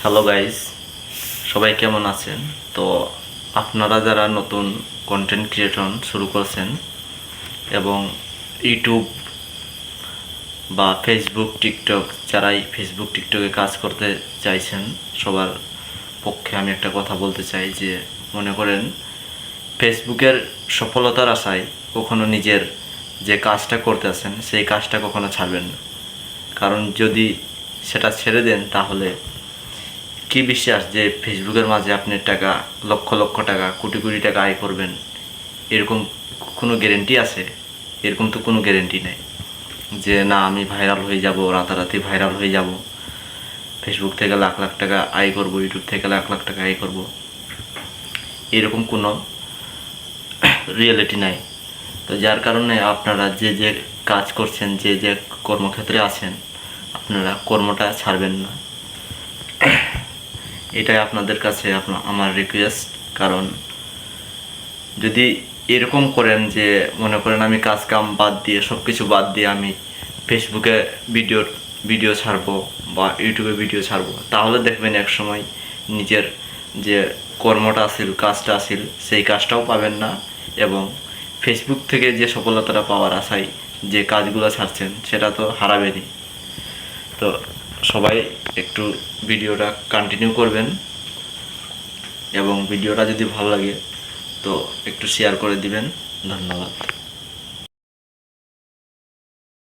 Hello guys, সবাই কেমন আছেন? তো আপনারা যারা নতুন কন্টেন্ট ক্রিয়েশন শুরু করছেন এবং ইউটিউব বা ফেসবুক টিকটক যারাই ফেসবুক টিকটকে কাজ করতে চাইছেন, সবার পক্ষে আমি একটা কথা বলতে চাই যে মনে করেন ফেসবুকের সফলতার আশায় কখনো নিজের যে কাজটা করতেছেন সেই কাজটা কখনো ছাড়বেন না। কারণ যদি সেটা ছেড়ে দেন তাহলে কি বিশ্বাস যে ফেসবুকের মাঝে আপনি টাকা লক্ষ লক্ষ টাকা কোটি কোটি টাকা আয় করবেন, এরকম কোনো গ্যারেন্টি আছে? এরকম তো কোনো গ্যারেন্টি নেই যে না আমি ভাইরাল হয়ে যাব, রাতারাতি ভাইরাল হয়ে যাব, ফেসবুক থেকে লাখ লাখ টাকা আয় করব, ইউটিউব থেকে লাখ লাখ টাকা আয় করব, এরকম কোনো রিয়েলিটি নাই। তো যার কারণে আপনারা যে যে কাজ করছেন, যে যে কর্মক্ষেত্রে আছেন, আপনারা কর্মটা ছাড়বেন না, এটাই আপনাদের কাছে আমার রিকোয়েস্ট। কারণ যদি এরকম করেন যে মনে করেন আমি কাজ কাম বাদ দিয়ে সব কিছু বাদ দিয়ে আমি ফেসবুকে ভিডিও ছাড়বো বা ইউটিউবে ভিডিও ছাড়বো, তাহলে দেখবেন এক সময় নিজের যে কর্মটা আসিল, কাজটা আসিল, সেই কাজটাও পাবেন না এবং ফেসবুক থেকে যে সফলতাটা পাওয়ার আশায় যে কাজগুলো ছাড়ছেন সেটা তো হারাবেনই। তো সবাই একটু ভিডিওটা কন্টিনিউ করবেন এবং ভিডিওটা যদি ভালো লাগে তো একটু শেয়ার করে দিবেন। ধন্যবাদ।